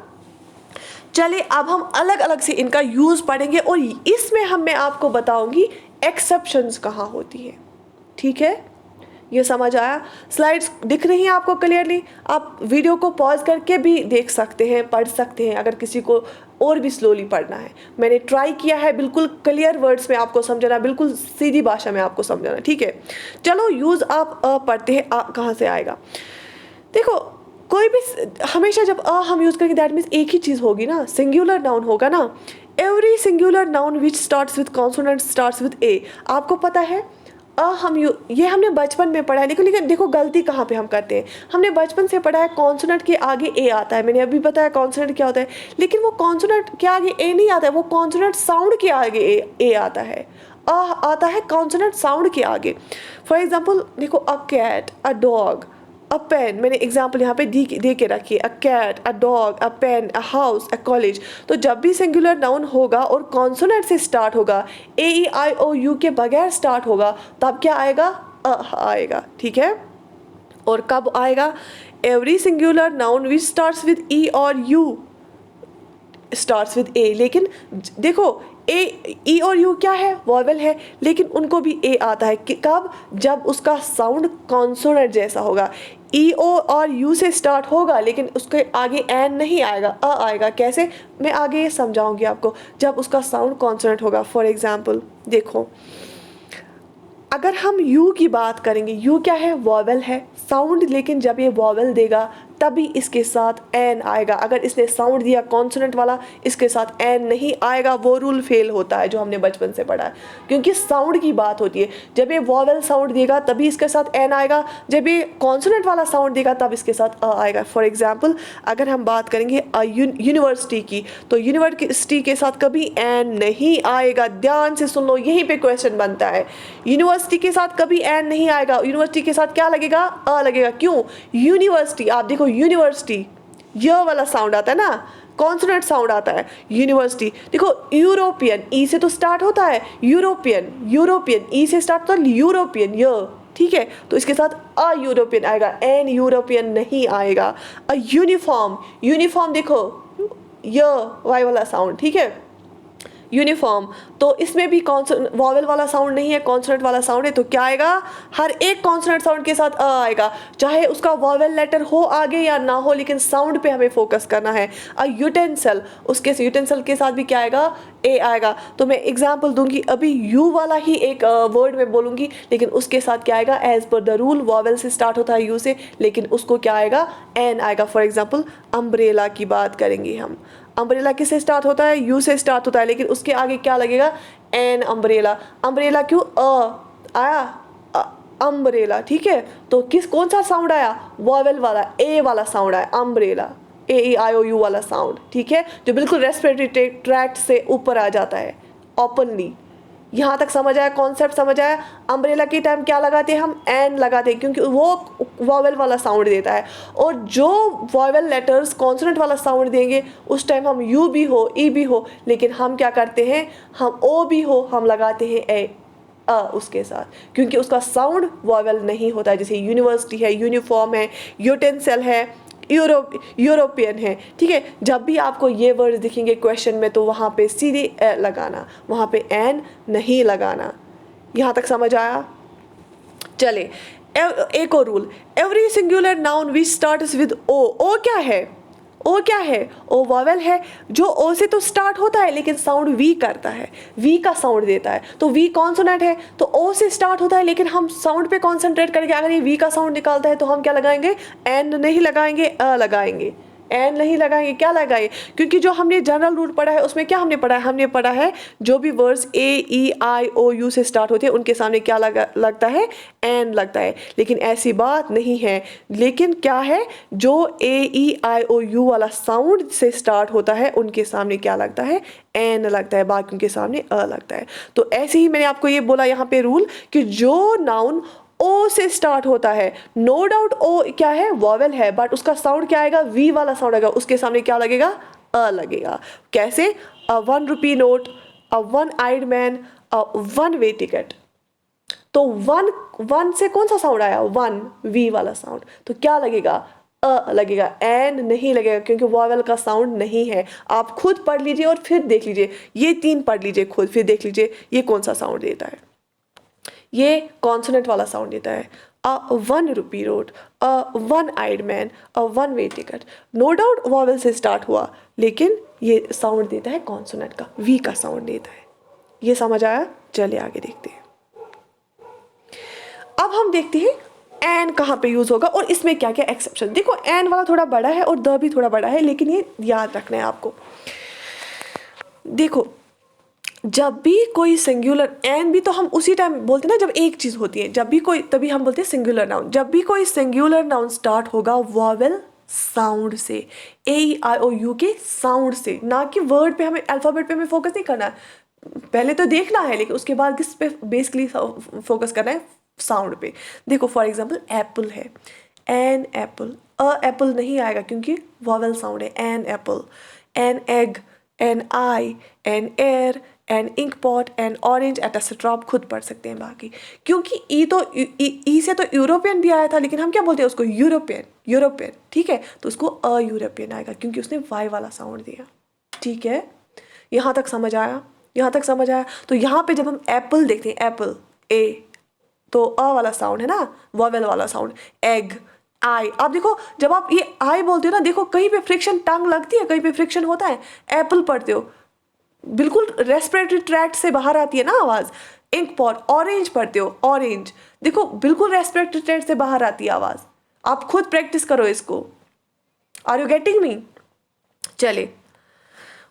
चलिए अब हम अलग अलग से इनका यूज़ पढ़ेंगे और इसमें मैं आपको बताऊंगी एक्सेप्शंस कहाँ होती है, ठीक है। ये समझ आया? स्लाइड्स दिख रही हैं आपको क्लियरली? आप वीडियो को पॉज करके भी देख सकते हैं, पढ़ सकते हैं अगर किसी को और भी स्लोली पढ़ना है। मैंने ट्राई किया है बिल्कुल क्लियर वर्ड्स में आपको समझाना, बिल्कुल सीधी भाषा में आपको समझाना, ठीक है। चलो यूज़ आप पढ़ते हैं, कहाँ से आएगा? देखो कोई भी हमेशा जब हम यूज़ करेंगे दैट मीन्स एक ही चीज़ होगी ना, सिंगुलर नाउन होगा ना। Every singular noun which starts with consonant starts with a. आपको पता है ये हमने बचपन में पढ़ा है, लेकिन देखो गलती कहाँ पे हम करते हैं। हमने बचपन से पढ़ा है कॉन्सोनेंट के आगे ए आता है, मैंने अभी बताया कॉन्सोनेंट क्या होता है, लेकिन वो कॉन्सोनेंट के आगे ए नहीं आता है, वो कॉन्सोनेंट साउंड के आगे ए आता है। आता है कॉन्सोनेंट साउंड के आगे। फॉर एग्जाम्पल देखो a cat, a dog, a pen, मैंने एग्जाम्पल यहाँ पे दे के रखी है, a cat, a dog, a pen, a house, a college. तो जब भी सिंगुलर नाउन होगा और कॉन्सोनेंट से स्टार्ट होगा, ए ई आई ओ यू के बगैर स्टार्ट होगा, तब क्या आएगा? आएगा, ठीक है। और कब आएगा? Every singular noun which starts with E or U starts with ए। लेकिन देखो ई और यू क्या है? वॉवेल है, लेकिन उनको भी ए आता है कब? जब उसका साउंड कॉन्सोनेंट जैसा होगा। ई ओ और यू से स्टार्ट होगा लेकिन उसके आगे एन नहीं आएगा, आएगा। कैसे? मैं आगे ये समझाऊंगी आपको। जब उसका साउंड कॉन्सोनेंट होगा। फॉर एग्जाम्पल देखो अगर हम यू की बात करेंगे, यू क्या है? वॉवेल है, साउंड, लेकिन जब ये वॉवेल देगा तभी इसके साथ एन आएगा। अगर इसने साउंड दिया कॉन्सोनेंट वाला, इसके साथ एन नहीं आएगा, वो रूल फेल होता है जो हमने बचपन से पढ़ा है, क्योंकि साउंड की बात होती है। जब ये वॉवेल साउंड देगा तभी इसके साथ एन आएगा, जब ये कॉन्सोनेंट वाला साउंड देगा तब इसके साथ आएगा। फॉर एग्जाम्पल अगर हम बात करेंगे यूनिवर्सिटी की, तो यूनिवर्सिटी के साथ कभी एन नहीं आएगा। ध्यान से सुन लो, यहीं पे क्वेश्चन बनता है। यूनिवर्सिटी के साथ कभी एन नहीं आएगा, यूनिवर्सिटी के साथ क्या लगेगा? लगेगा। क्यों? यूनिवर्सिटी, आप देखो यूनिवर्सिटी य वाला साउंड आता है ना, कॉन्सोनेंट साउंड आता है। यूनिवर्सिटी देखो यूरोपियन, ई से तो स्टार्ट होता है, यूरोपियन ई से स्टार्ट होता है, यूरोपियन य, ठीक है। तो इसके साथ अ यूरोपियन आएगा, एन यूरोपियन नहीं आएगा। अ यूनिफॉर्म देखो य वाई वाला साउंड, ठीक है, यूनिफॉर्म। तो इसमें भी वॉवेल वाला साउंड नहीं है, कॉन्सोनेंट वाला साउंड है, तो क्या आएगा? हर एक कॉन्सोनेंट साउंड के साथ आएगा, चाहे उसका वॉवेल लेटर हो आगे या ना हो, लेकिन साउंड पे हमें फोकस करना है। अ यूटेंसिल, उसके यूटेंसिल के साथ भी क्या आएगा? ए आएगा। तो मैं एग्जाम्पल दूंगी, अभी यू वाला ही एक वर्ड में बोलूंगी, लेकिन उसके साथ क्या आएगा? As per the rule vowel से स्टार्ट होता है यू से, लेकिन उसको क्या आएगा? एन आएगा। फॉर एग्जाम्पल अम्ब्रेला की बात करेंगे हम, अम्ब्रेला किससे स्टार्ट होता है? यू से स्टार्ट होता है, लेकिन उसके आगे क्या लगेगा? An umbrella. अम्ब्रेला क्यों? आया अम्ब्रेला, ठीक है। तो कौन सा साउंड आया? वॉवेल वाला, ए वाला साउंड आया, umbrella, A E I O U वाला साउंड, ठीक है, जो बिल्कुल रेस्पिरेटरी ट्रैक्ट से ऊपर आ जाता है ओपनली। यहाँ तक समझ आया? कॉन्सेप्ट समझ आया? अम्ब्रेला के टाइम क्या लगाते हैं हम? एन लगाते हैं, क्योंकि वो वॉवेल वाला साउंड देता है। और जो वॉवेल लेटर्स कॉन्सोनेंट वाला साउंड देंगे उस टाइम हम यू भी हो, ई भी हो, लेकिन हम क्या करते हैं? हम ओ भी हो, हम लगाते हैं ए उसके साथ, क्योंकि उसका साउंड वॉवेल नहीं होता है। जैसे यूनिवर्सिटी है, यूनिफॉर्म है, यूटेंसिल है, यूरोपियन है, ठीक है। जब भी आपको ये वर्ड दिखेंगे क्वेश्चन में, तो वहाँ पे सीधे लगाना, वहाँ पे एन नहीं लगाना। यहाँ तक समझ आया? चले एक और rule, every singular noun which starts with O क्या है? ओ क्या है? ओ वॉवेल है, जो ओ से तो स्टार्ट होता है लेकिन साउंड वी करता है, वी का साउंड देता है। तो वी कॉन्सोनेंट है, तो ओ से स्टार्ट होता है, लेकिन हम साउंड पे कॉन्सेंट्रेट करके अगर ये वी का साउंड निकालता है तो हम क्या लगाएंगे? एन नहीं लगाएंगे, लगाएंगे। एन नहीं लगाएंगे, क्या लगाए, क्योंकि जो हमने जनरल रूल पढ़ा है उसमें क्या हमने पढ़ा है, हमने पढ़ा है जो भी वर्ड्स AEIOU से स्टार्ट होते हैं उनके सामने क्या लगता है, एन लगता है। लेकिन ऐसी बात नहीं है, लेकिन क्या है, जो AEIOU वाला साउंड से स्टार्ट होता है उनके सामने क्या लगता है, एन लगता है, बाकी उनके सामने अ लगता है। तो ऐसे ही मैंने आपको ये बोला यहाँ पे रूल कि जो नाउन ओ से स्टार्ट होता है, नो डाउट ओ क्या है, वॉवेल है, बट उसका साउंड क्या आएगा, वी वाला साउंड आएगा, उसके सामने क्या लगेगा, अ लगेगा। कैसे, अ 1 रुपी नोट, अ 1 आइड मैन, अ 1 वे टिकट। तो वन से कौन सा साउंड आया, 1 वी वाला साउंड, तो क्या लगेगा, अ लगेगा, एन नहीं लगेगा, क्योंकि वॉवेल का साउंड नहीं है। आप खुद पढ़ लीजिए और फिर देख लीजिए, ये 3 पढ़ लीजिए खुद, फिर देख लीजिए ये कौन सा साउंड देता है। ये कॉन्सोनेंट वाला साउंड देता है, अ 1 रुपी रोड, अ 1 आइड मैन, अ 1 वे टिकट। नो डाउट वॉवेल से स्टार्ट हुआ, लेकिन ये साउंड देता है कॉन्सोनेंट का, वी का साउंड देता है। ये समझ आया, चलिए आगे देखते हैं। अब हम देखते हैं एन कहाँ पे यूज होगा और इसमें क्या क्या एक्सेप्शन। देखो एन वाला थोड़ा बड़ा है और द भी थोड़ा बड़ा है, लेकिन ये याद रखना है आपको। देखो जब भी कोई सिंगुलर, एन भी तो हम उसी टाइम बोलते हैं ना जब एक चीज होती है, जब भी कोई, तभी हम बोलते हैं सिंगुलर नाउन। जब भी कोई सिंगुलर नाउन स्टार्ट होगा वॉवेल साउंड से, AEIOU के साउंड से, ना कि वर्ड पे, हमें अल्फाबेट पे हमें फोकस नहीं करना है, पहले तो देखना है, लेकिन उसके बाद किस पे बेसिकली फोकस करना है, साउंड पे। देखो फॉर एग्जांपल एप्पल है, एन एप्पल, अ एप्पल नहीं आएगा क्योंकि वॉवेल साउंड है, an apple. An egg, an eye, an air, an ink pot, an orange etcetera, आप खुद पढ़ सकते हैं बाकी। क्योंकि ई से तो यूरोपियन भी आया था, लेकिन हम क्या बोलते हैं उसको, यूरोपियन, ठीक है, तो उसको अ यूरोपियन आएगा क्योंकि उसने वाई वाला साउंड दिया। ठीक है, यहाँ तक समझ आया, यहाँ तक समझ आया। तो यहाँ पे जब हम एप्पल देखते हैं, एप्पल ए, तो अ वाला साउंड है ना, वॉवेल वाला साउंड। एग, आई, आप देखो जब आप ये आई बोलते हो ना, देखो कहीं पे फ्रिक्शन, टंग लगती है, कहीं पे फ्रिक्शन होता है। एप्पल पढ़ते हो, बिल्कुल रेस्पिरेटरी ट्रैक्ट से बाहर आती है ना आवाज। इंक पॉट, ऑरेंज पढ़ते हो, ऑरेंज, देखो बिल्कुल रेस्पिरेटरी ट्रैक्ट से बाहर आती है आवाज। आप खुद प्रैक्टिस करो इसको। Are you getting me? चले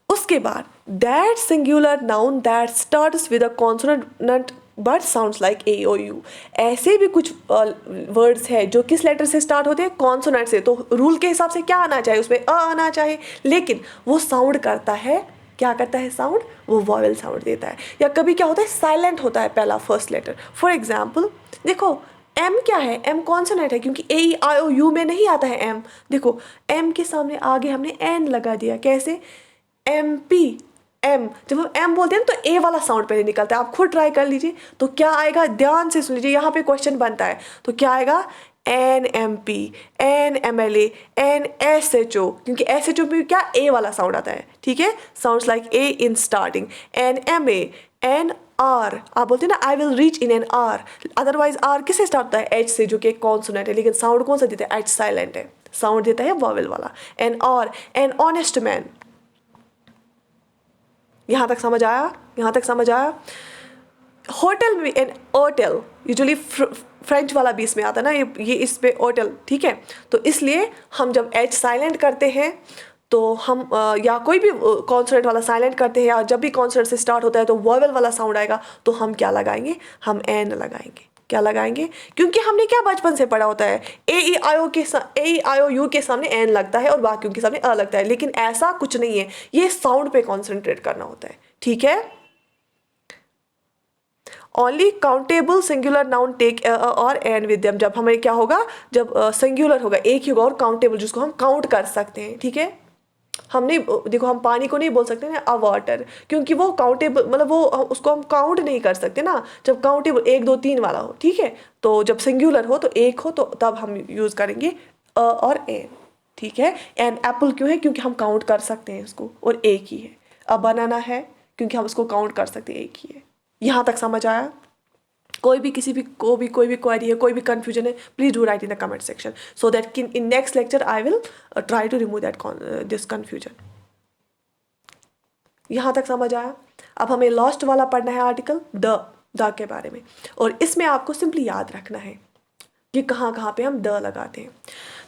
उसके बाद, that singular noun that starts with a consonant but sounds like AOU। ऐसे भी कुछ वर्ड्स है जो किस लेटर से स्टार्ट होते हैं, कॉन्सोनेंट से। तो रूल के हिसाब से क्या आना चाहिए, उसमें अ आना चाहिए, लेकिन वो साउंड करता है, क्या करता है साउंड, वो वॉवेल साउंड देता है। या कभी क्या होता है, साइलेंट होता है पहला फर्स्ट लेटर। फॉर एग्जाम्पल देखो एम क्या है, एम कॉन्सोनेंट है क्योंकि AEIOU में नहीं आता है एम। देखो एम के सामने आगे हमने एन लगा दिया, कैसे, MP, एम, जब हम एम बोलते हैं ना तो ए वाला साउंड पहले निकलता है। आप खुद ट्राई कर लीजिए तो क्या आएगा, ध्यान से सुन लीजिए, यहाँ पे क्वेश्चन बनता है। तो क्या आएगा, NMP, NMLA, NSHO, क्योंकि SHO में क्या ए वाला साउंड आता है, ठीक है, sounds like A in starting. NMA, NR, आप बोलते हैं ना I will reach in N R, otherwise R किससे स्टार्ट होता है, एच से, जो कि एक कॉन्सोनेंट है, लेकिन साउंड कौन सा देता है, एच साइलेंट है, साउंड देता है वॉवेल वाला। NR, an honest man. यहाँ तक समझ आया, यहाँ तक समझ आया। होटल में एन होटल, यूजुअली फ्रेंच वाला भी इसमें आता है ना, ये इसमें होटल, ठीक है। तो इसलिए हम जब एच साइलेंट करते हैं तो हम या कोई भी कॉन्सोनेंट वाला साइलेंट करते हैं, या जब भी कॉन्सोनेंट से स्टार्ट होता है तो वॉवेल वाला साउंड आएगा, तो हम क्या लगाएंगे, हम एन लगाएंगे। क्या लगाएंगे, क्योंकि हमने क्या बचपन से पढ़ा होता है, AEIOU के सामने एन लगता है और बाकियों के सामने अ लगता है, लेकिन ऐसा कुछ नहीं है, ये साउंड पे कॉन्सेंट्रेट करना होता है, ठीक है। Only countable singular noun take और एन विद देम। जब हमें क्या होगा, जब सिंगुलर होगा, एक ही होगा, और काउंटेबल जिसको हम काउंट कर सकते हैं, ठीक है। हम नहीं, देखो हम पानी को नहीं बोल सकते ना अ वाटर, क्योंकि वो काउंटेबल, मतलब वो उसको हम काउंट नहीं कर सकते ना, जब काउंटेबल 1 2 3 वाला हो, ठीक है। तो जब सिंगुलर हो, तो एक हो, तो तब हम यूज करेंगे अ और एन, ठीक है। एन एप्पल क्यों है, क्योंकि हम काउंट कर सकते हैं इसको, और एक ही है। अ बनाना है क्योंकि हम उसको काउंट कर सकते हैं, एक ही है। यहाँ तक समझ आया? कोई भी किसी भी को भी कोई भी क्वेरी है, कोई भी कंफ्यूजन है, please do write in the comment section, so that in next lecture I will try to remove that this confusion. यहाँ तक समझ आया? अब हमें लास्ट वाला पढ़ना है आर्टिकल द के बारे में, और इसमें आपको सिंपली याद रखना है कि कहाँ कहाँ पे हम द लगाते हैं।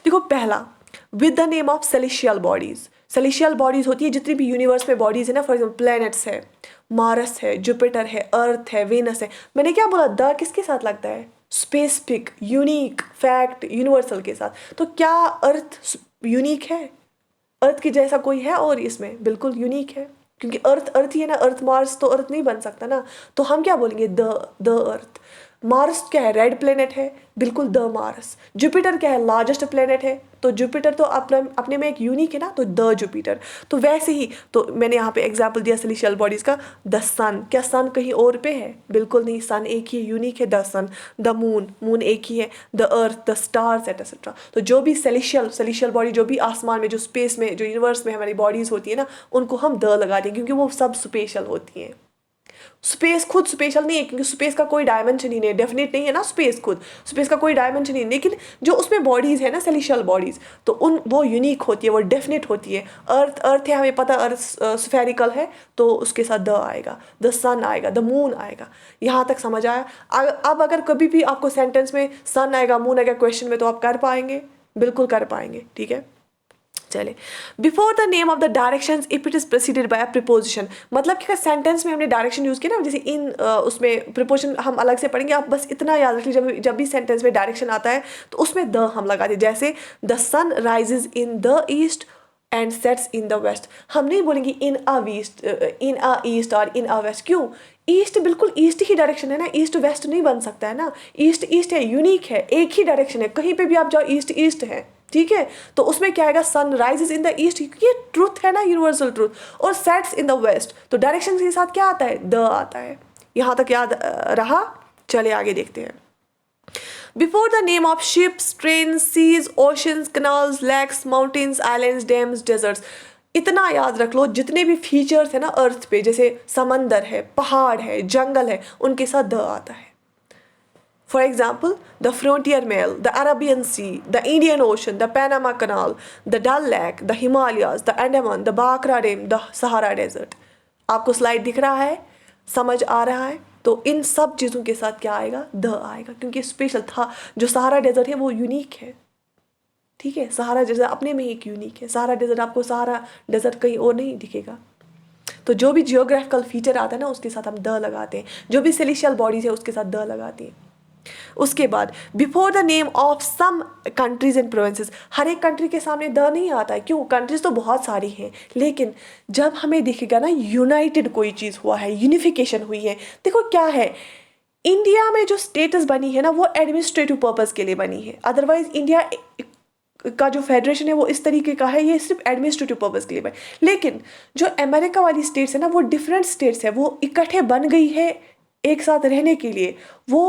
देखो पहला, with the name of celestial bodies. Celestial bodies होती है जितनी भी यूनिवर्स में बॉडीज है ना, फॉर एग्जाम्पल प्लैनेट्स है, मारस है, जुपिटर है, अर्थ है, वेनस है। मैंने क्या बोला, द किसके साथ लगता है, स्पेसिफिक, यूनिक, फैक्ट, यूनिवर्सल के साथ। तो क्या अर्थ यूनिक है, अर्थ की जैसा कोई है और इसमें बिल्कुल यूनिक है, क्योंकि अर्थ अर्थ ही है ना, अर्थ मार्स तो अर्थ नहीं बन सकता ना। तो हम क्या बोलेंगे, द अर्थ। मार्स क्या है, रेड प्लेनेट है, बिल्कुल द मार्स। जुपिटर क्या है, लार्जेस्ट प्लेनेट है, तो जुपिटर तो अपने में एक यूनिक है ना, तो द जुपिटर। तो वैसे ही तो मैंने यहाँ पे एग्जाम्पल दिया सेलेशियल बॉडीज का। द सन, क्या सन कहीं और पे है, बिल्कुल नहीं, सन एक ही है, यूनिक है the sun. The moon, moon एक ही है। The earth, the stars etcetera. तो जो भी सेलेशियल बॉडी, जो भी आसमान में, जो स्पेस में, जो यूनिवर्स में हमारी बॉडीज होती है ना, उनको हम द लगा दें, क्योंकि वो सब स्पेशल होती हैं। स्पेस खुद स्पेशल नहीं है, क्योंकि स्पेस का कोई डायमेंशन ही नहीं है, डेफिनेट नहीं है ना स्पेस खुद, स्पेस का कोई डायमेंशन नहीं है। लेकिन जो उसमें बॉडीज़ है ना, सेलेशियल बॉडीज़, तो वो यूनिक होती है, वो डेफिनेट होती है। अर्थ है, हमें पता अर्थ स्फेरिकल है, तो उसके साथ द आएगा, द सन आएगा, द मून आएगा। यहाँ तक समझ आया। अब अगर कभी भी आपको सेंटेंस में सन आएगा, मून आएगा क्वेश्चन में, तो आप कर पाएंगे, बिल्कुल कर पाएंगे, ठीक है। चले, before the name of the directions if it is preceded by a preposition. मतलब कि सेंटेंस में हमने डायरेक्शन यूज किया ना, जैसे इन उसमें प्रीपोजिशन हम अलग से पढ़ेंगे, आप बस इतना याद रख लीजिए, जब भी सेंटेंस में डायरेक्शन आता है तो उसमें द हम लगा दें। जैसे the sun rises in the east and sets in the west. हम नहीं बोलेंगे इन अ ईस्ट और इन अ वेस्ट। क्यों, ईस्ट बिल्कुल ईस्ट ही डायरेक्शन है ना, ईस्ट वेस्ट नहीं बन सकता है ना। ईस्ट ईस्ट है, यूनिक है, एक ही डायरेक्शन है, कहीं पे भी आप जाओ ईस्ट ईस्ट है, ठीक है। तो उसमें क्या आएगा, sun rises in the east, ये ट्रूथ है ना, यूनिवर्सल ट्रूथ। और सेट्स इन द वेस्ट, तो डायरेक्शन के साथ क्या आता है, द आता है। यहाँ तक याद रहा, चले आगे देखते हैं। Before the name of ships, train, seas, oceans, canals, lakes, mountains, islands, dams, deserts. इतना याद रख लो, जितने भी फीचर्स है ना अर्थ पे, जैसे समंदर है, पहाड़ है, जंगल है, उनके साथ द आता है। For example, the Frontier Mail, the Arabian Sea, the Indian Ocean, the Panama Canal, the Dal Lake, the Himalayas, the Andaman, the Bakra Rim, the Sahara Desert. आपको स्लाइड दिख रहा है, समझ आ रहा है? तो इन सब चीज़ों के साथ क्या आएगा, द आएगा, क्योंकि स्पेशल था। जो सहारा डेजर्ट है वो यूनिक है, ठीक है। सहारा डेजर्ट अपने में एक यूनिक है। सहारा डेजर्ट आपको सहारा डेजर्ट कहीं और नहीं दिखेगा। तो जो भी जियोग्राफिकल फीचर आता है ना, उसके साथ हम द लगाते हैं। जो भी सेलेशियल बॉडीज है उसके साथ द लगाते हैं। उसके बाद before the name of some countries and provinces. हर एक कंट्री के सामने द नहीं आता है, क्यों, कंट्रीज तो बहुत सारी हैं, लेकिन जब हमें दिखेगा ना यूनाइटेड कोई चीज़ हुआ है, यूनिफिकेशन हुई है। देखो क्या है, इंडिया में जो स्टेटस बनी है ना, वो एडमिनिस्ट्रेटिव पर्पस के लिए बनी है। अदरवाइज इंडिया का जो फेडरेशन है वो इस तरीके का है, ये सिर्फ एडमिनिस्ट्रेटिव पर्पस के लिए बनी। लेकिन जो अमेरिका वाली स्टेट्स है ना, वो डिफरेंट स्टेट्स है, वो इकट्ठे बन गई है एक साथ रहने के लिए। वो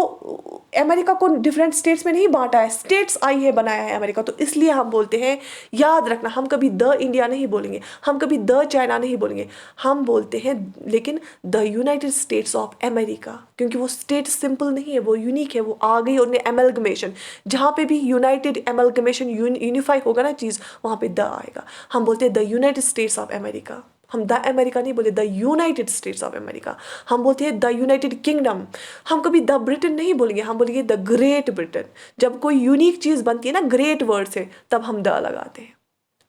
अमेरिका को डिफरेंट स्टेट्स में नहीं बांटा है, स्टेट्स आई है, बनाया है अमेरिका। तो इसलिए हम बोलते हैं, याद रखना, हम कभी द इंडिया नहीं बोलेंगे, हम कभी द चाइना नहीं बोलेंगे, हम बोलते हैं लेकिन the United states of America, क्योंकि वो स्टेट सिंपल नहीं है, वो यूनिक है, वो आ गई और एमलगमेशन। जहाँ पे भी यूनाइटेड एमलगमेशन यूनिफाई होगा ना चीज़, वहाँ पे द आएगा। हम बोलते हैं the United states of America. हम द अमेरिका नहीं बोले, the United states of America. हम बोलते हैं द यूनाइटेड किंगडम। हम कभी द ब्रिटेन नहीं बोलेंगे, हम बोलेंगे द ग्रेट ब्रिटेन। जब कोई यूनिक चीज़ बनती है ना ग्रेट वर्ड से, तब हम द लगाते हैं।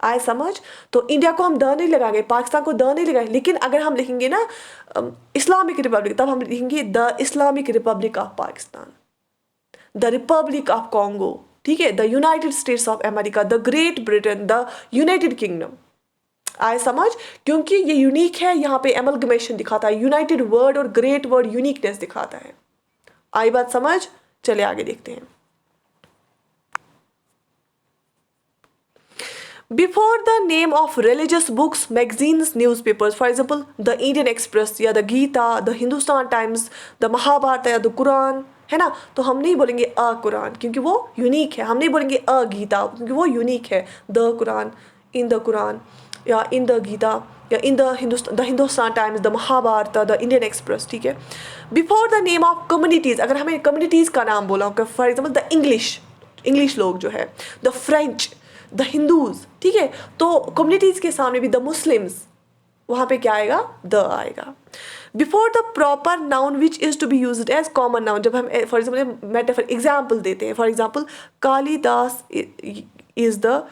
आए समझ? तो इंडिया को हम द नहीं लगाएंगे, पाकिस्तान को द नहीं लगाएंगे, लेकिन अगर हम लिखेंगे ना इस्लामिक रिपब्लिक, तब हम लिखेंगे the Islamic Republic of Pakistan, the Republic of Congo, ठीक है, the United states of America, the great Britain, the United kingdom. आए समझ? क्योंकि ये यूनिक है, यहाँ पे एमलगमेशन दिखाता है, यूनाइटेड वर्ड और ग्रेट वर्ड यूनिकनेस दिखाता है। आई बात समझ? चले आगे देखते हैं। Before the name of religious books, magazines, newspapers, for example the Indian Express या the Gita, the Hindustan Times, the Mahabharata या द कुरान, है ना, तो हम नहीं बोलेंगे अ कुरान, क्योंकि वो यूनिक है। हम नहीं बोलेंगे अ गीता, क्योंकि वो यूनिक है। The Quran, in the Quran, या इन द गीता, या in the Hindustan Times, the Mahabharat, the Indian Express, ठीक है। Before the name of communities, अगर हमें कम्युनिटीज़ का नाम बोला होगा, फॉर एग्जाम्पल द इंग्लिश लोग जो है, द फ्रेंच, द हिंदूज, ठीक है, तो कम्युनिटीज़ के सामने भी द मुस्लिम्स, वहाँ पे क्या आएगा, द आएगा। Before the proper noun which is to be used as common noun, जब हम फॉर एग्जाम्पल मेटाफर एग्जाम्पल देते हैं, for example Kalidas is the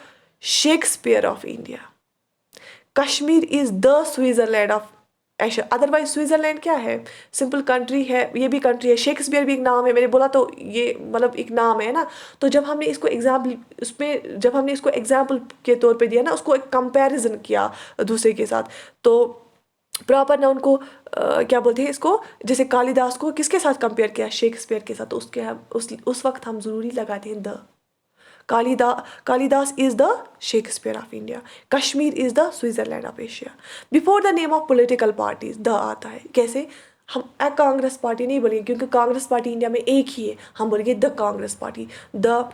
Shakespeare of India. Kashmir is the Switzerland of Asia. Otherwise Switzerland क्या है, simple country है, ये भी country है। शेक्सपियर भी एक नाम है, मैंने बोला तो ये मतलब एक नाम है ना। तो जब हमने इसको एग्जाम्पल उसमें जब हमने इसको एग्जाम्पल के तौर पे दिया ना, उसको एक कंपैरिजन किया दूसरे के साथ, तो प्रॉपर नाउन को क्या बोलते हैं इसको, जैसे कालिदास को किसके साथ कंपेयर किया, शेक्सपियर के साथ, तो उसके हम उस वक्त हम ज़रूरी लगाते हैं the. Kalidas is the Shakespeare of India, Kashmir is the Switzerland of Asia. Before the name of political parties the आता है। कैसे, हम कांग्रेस पार्टी नहीं बोलेंगे क्योंकि कांग्रेस पार्टी इंडिया में एक ही है, हम बोलेंगे the Congress party, the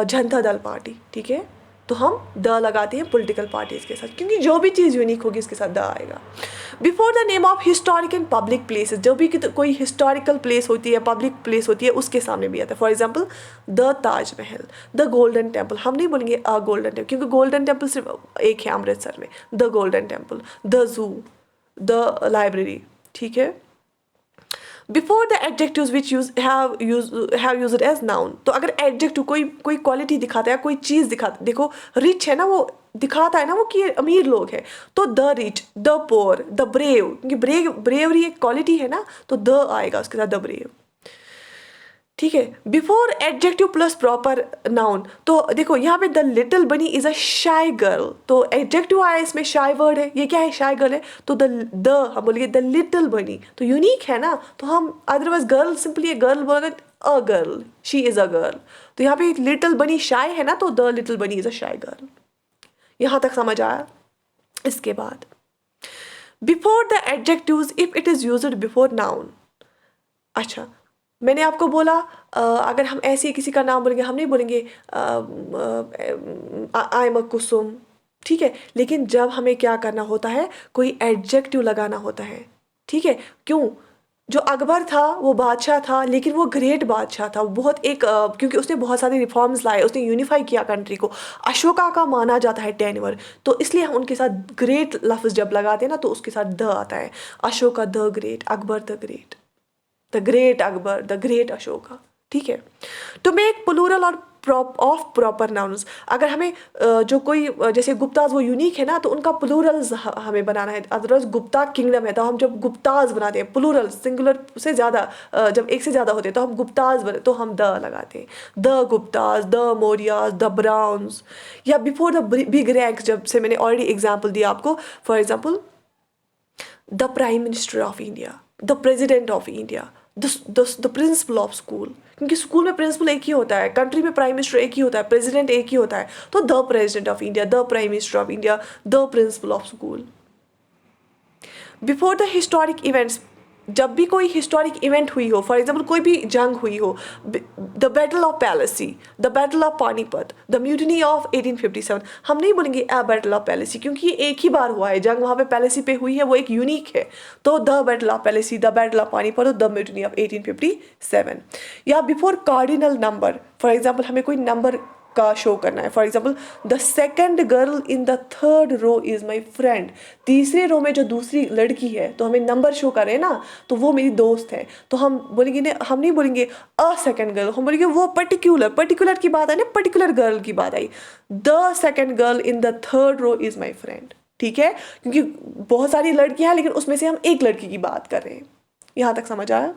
Janata Dal party, ठीक है। तो हम द लगाते हैं पॉलिटिकल पार्टीज़ के साथ, क्योंकि जो भी चीज़ यूनिक होगी इसके साथ द आएगा। Before the name of historic and public places, जब भी कोई हिस्टोरिकल प्लेस होती है, पब्लिक प्लेस होती है, उसके सामने भी आता है। For example the Taj Mahal, the Golden Temple, हम नहीं बोलेंगे अ गोल्डन टेम्पल, क्योंकि गोल्डन टेम्पल सिर्फ एक है अमृतसर में, the Golden Temple, the zoo, the library, ठीक है। Before the adjectives which have used as noun, तो अगर एडजेक्टिव कोई क्वालिटी दिखाता है, कोई चीज़ दिखाता, देखो रिच है ना, वो दिखाता है ना वो कि अमीर लोग हैं, तो the rich, the poor, the brave, क्योंकि ब्रेवरी एक क्वालिटी है ना, तो द आएगा उसके साथ, द ब्रेव, ठीक है। Before adjective plus proper noun, तो देखो यहाँ पे द लिटिल बनी इज अ शाई गर्ल, तो एडजेक्टिव आया इसमें, शाई वर्ड है, ये क्या है, शाई गर्ल है, तो द हम बोलेंगे द लिटिल बनी, तो यूनिक है ना, तो हम अदरवाइज गर्ल सिंपली गर्ल बोलेंगे, a girl, she is a girl, तो यहाँ पे लिटिल बनी शाई है ना, तो द लिटिल बनी इज अ शाई गर्ल। यहाँ तक समझ आया। इसके बाद before the adjectives if it is used before noun. अच्छा, मैंने आपको बोला अगर हम ऐसे किसी का नाम बोलेंगे, हम नहीं बोलेंगे आई एम अ कुसुम, ठीक है। लेकिन जब हमें क्या करना होता है, कोई एडजेक्टिव लगाना होता है, ठीक है। क्यों, जो अकबर था वो बादशाह था, लेकिन वो ग्रेट बादशाह था, वो बहुत एक क्योंकि उसने बहुत सारे रिफॉर्म्स लाए, उसने यूनिफाई किया कंट्री को, अशोका का माना जाता है टेन्योर, तो इसलिए हम उनके साथ ग्रेट लफ्ज़ जब लगाते हैं ना, तो उसके साथ द आता है। Ashoka the great, Akbar the great, the great Akbar, the great Ashoka, ठीक है। टू मेक प्लूरल और ऑफ प्रॉपर नाउन्स, अगर हमें जो कोई जैसे गुप्ताज वो यूनिक है ना, तो उनका प्लूरल्स हमें बनाना है। अदरवाइज गुप्ता किंगडम है, तो हम जब गुप्ताज बनाते हैं, प्लूरल सिंगुलर से ज़्यादा, जब एक से ज़्यादा होते हैं तो हम गुप्ताज बने, तो हम द लगाते हैं, the Guptas, the Mauryas, the Browns. या बिफोर द बिग रैंक्स, जब से मैंने ऑलरेडी एग्जाम्पल दिया आपको, for example the prime minister of India, the president of India, the principal of school, क्योंकि स्कूल में प्रिंसिपल एक ही होता है, कंट्री में प्राइम मिनिस्टर एक ही होता है, प्रेसिडेंट एक ही होता है, तो the president of India, the prime minister of India, the principal of school. Before the historic events, जब भी कोई हिस्टोरिक इवेंट हुई हो, फॉर एग्जाम्पल कोई भी जंग हुई हो, the battle of Plassey, the battle of Panipat, the mutiny of 1857, हम नहीं बोलेंगे अ बैटल ऑफ पैलेसी, क्योंकि ये एक ही बार हुआ है जंग, वहाँ पे पैलेसी पे हुई है, वो एक यूनिक है, तो the battle of Plassey, the battle of Panipat, the mutiny of 1857। या before cardinal number, for example हमें कोई नंबर का शो करना है, for example the second girl in the third row is my friend, तीसरे रो में जो दूसरी लड़की है, तो हमें नंबर शो कर रहे हैं ना, तो वो मेरी दोस्त है, तो हम बोलेंगे ना, हम नहीं बोलेंगे अ सेकेंड गर्ल, हम बोलेंगे वो पर्टिकुलर की बात आई ना, पर्टिकुलर गर्ल की बात आई, the second girl in the third row is my friend, ठीक है, क्योंकि बहुत सारी लड़कियां हैं, लेकिन उसमें से हम एक लड़की की बात कर रहे हैं। यहाँ तक समझ आया।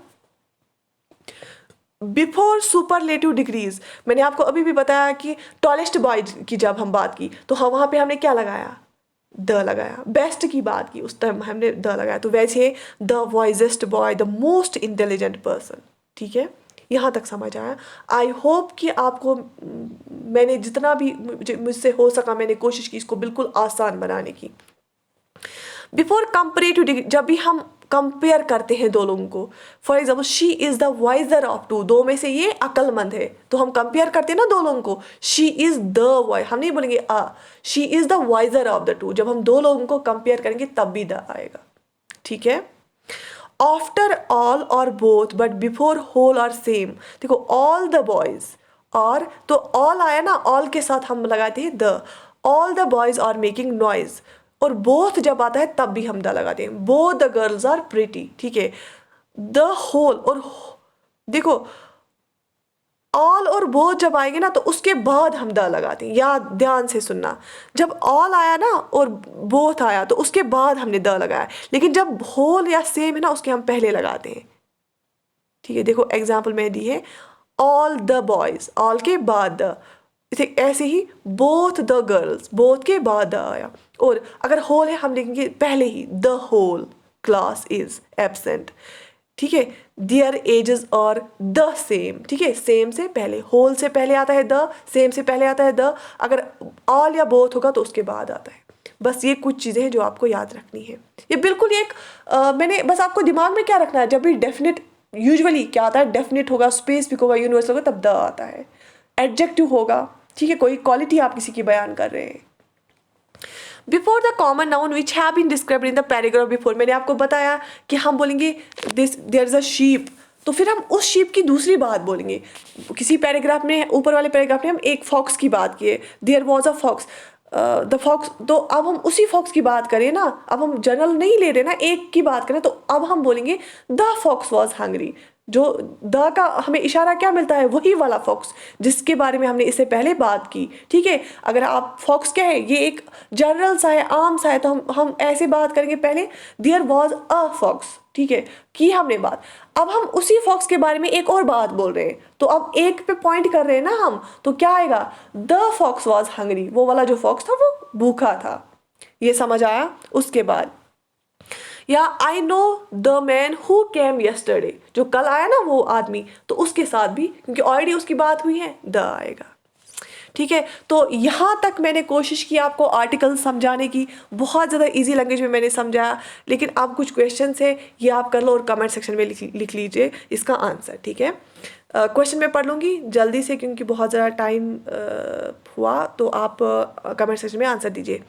बिफोर सुपरलेटिव डिग्रीज, मैंने आपको अभी भी बताया कि टॉलेस्ट बॉय की जब हम बात की, तो हम वहाँ पे हमने क्या लगाया, द लगाया। बेस्ट की बात की उस टाइम हमने द लगाया। तो वैसे the वॉइजेस्ट boy, the most intelligent person, ठीक है। यहाँ तक समझ आया। आई होप कि आपको मैंने जितना भी मुझसे हो सका मैंने कोशिश की इसको बिल्कुल आसान बनाने की। बिफोर कंपेरेटिव डिग्री, जब भी हम कंपेयर करते हैं दो लोगों को, for example she is the wiser of two, दो में से ये अक्लमंद है, तो हम कंपेयर करते हैं ना दो लोगों को, शी इज़ द वाइज, हम नहीं बोलेंगे she is the wiser of the two, जब हम दो लोगों को कंपेयर करेंगे तब भी द आएगा, ठीक है। आफ्टर ऑल और बोथ बट बिफोर होल और सेम, देखो ऑल द बॉयज और, तो ऑल आया ना, ऑल के साथ हम लगाते हैं the, all the boys are making noise, और बोथ जब आता है तब भी हम द लगाते हैं, both the girls are pretty, ठीक है। द होल, और देखो ऑल और बोथ जब आएंगे ना तो उसके बाद हम द लगाते हैं, या ध्यान से सुनना, जब ऑल आया ना और बोथ आया तो उसके बाद हमने द लगाया, लेकिन जब होल या सेम है ना उसके हम पहले लगाते हैं। ठीक है, देखो एग्जाम्पल में दी है ऑल द बॉयज, ऑल के बाद द, ऐसे ही बोथ द गर्ल्स, बोथ के बाद द आया। और अगर होल है हम लिखेंगे पहले ही the whole class is absent. ठीक है, देयर एजेस और द सेम। ठीक है, सेम से पहले, होल से पहले आता है द, सेम से पहले आता है द, अगर ऑल या बोथ होगा तो उसके बाद आता है। बस ये कुछ चीज़ें हैं जो आपको याद रखनी है। ये बिल्कुल एक मैंने बस आपको दिमाग में क्या रखना है, जब भी डेफिनेट, यूजुअली क्या आता है, डेफिनेट होगा, स्पेसिफिक होगा, यूनिवर्सल होगा, तब द आता है। एडजेक्टिव होगा, ठीक है, कोई क्वालिटी आप किसी की बयान कर रहे हैं। Before the common noun which have been described in the paragraph before, मैंने आपको बताया कि हम बोलेंगे this there is a sheep, तो फिर हम उस शीप की दूसरी बात बोलेंगे। किसी पैराग्राफ में, ऊपर वाले पैराग्राफ में हम एक फॉक्स की बात किए, there was a fox, the fox, तो अब हम उसी फॉक्स की बात करें ना, अब हम जनरल नहीं ले रहे ना, एक की बात करें, तो अब हम बोलेंगे द फॉक्स वॉज हंग्री। जो द का हमें इशारा क्या मिलता है, वही वाला फॉक्स जिसके बारे में हमने इससे पहले बात की। ठीक है, अगर आप फॉक्स क्या है, ये एक जनरल सा है, आम सा है, तो हम ऐसे बात करेंगे पहले देयर वॉज अ फॉक्स। ठीक है, की हमने बात, अब हम उसी फॉक्स के बारे में एक और बात बोल रहे हैं, तो अब एक पे पॉइंट कर रहे हैं ना हम, तो क्या आएगा, द फॉक्स वॉज हंग्री, वो वाला जो फॉक्स था वो भूखा था। ये समझ आया। उसके बाद, या I know the man who came yesterday, जो कल आया ना वो आदमी, तो उसके साथ भी, क्योंकि ऑलरेडी उसकी बात हुई है, द आएगा। ठीक है, तो यहाँ तक मैंने कोशिश की आपको आर्टिकल समझाने की, बहुत ज़्यादा इजी लैंग्वेज में मैंने समझाया, लेकिन अब कुछ क्वेश्चन है ये आप कर लो और कमेंट सेक्शन में लिख लीजिए इसका आंसर। ठीक है, क्वेश्चन मैं पढ़ लूँगी जल्दी से क्योंकि बहुत ज़्यादा टाइम हुआ, तो आप कमेंट सेक्शन में आंसर दीजिए।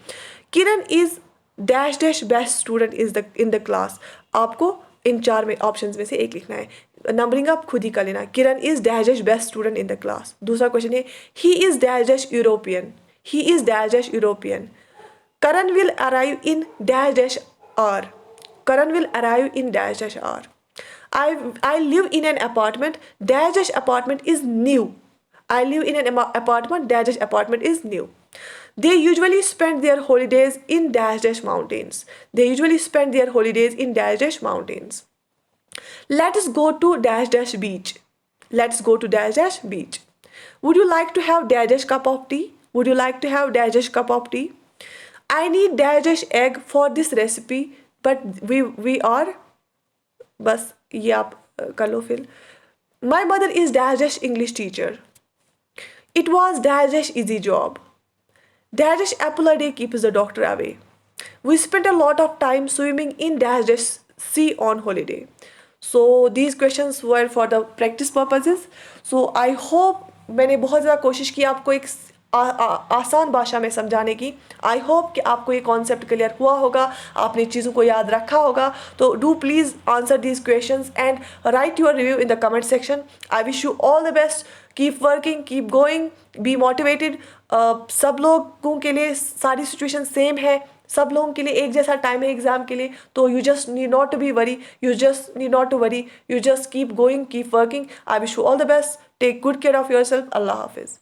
Kiran is dash dash best student is the in the class, आपको इन चार में ऑप्शंस में से एक लिखना है, नंबरिंग आप खुद ही कर लेना। Kiran is dash dash best student in the class. दूसरा क्वेश्चन है he is dash dash European, he is dash dash European. Karan will arrive in dash dash hour, Karan will arrive in dash dash hour. I live in an apartment dash dash apartment is new, I live in an apartment dash dash apartment is new. They usually spend their holidays in dash dash mountains, they usually spend their holidays in dash dash mountains. Let's go to dash dash beach, let's go to dash dash beach. Would you like to have dash dash cup of tea, would you like to have dash dash cup of tea. I need dash dash egg for this recipe but we are, बस ये आप कर लो फिर। My mother is dash dash English teacher, it was dash dash easy job, dash dash apple a day keeps the doctor away. We spent a lot of time swimming in dash dash sea on holiday. So these questions were for the practice purposes. So I hope, मैंने बहुत ज़्यादा कोशिश की आपको एक आसान भाषा में समझाने की। आई होप कि आपको ये कॉन्सेप्ट क्लियर हुआ होगा, आपने चीज़ों को याद रखा होगा। तो do please answer these questions and right your review in the comment section. I wish you all the best, keep working, keep going, be motivated. सब लोगों के लिए सारी सिचुएशन सेम है, सब लोगों के लिए एक जैसा टाइम है एग्जाम के लिए, तो you just need not to be worry, you just need not to worry, you just keep going, keep working. I wish you all the best, take good care of your self. अल्लाह हाफिज़।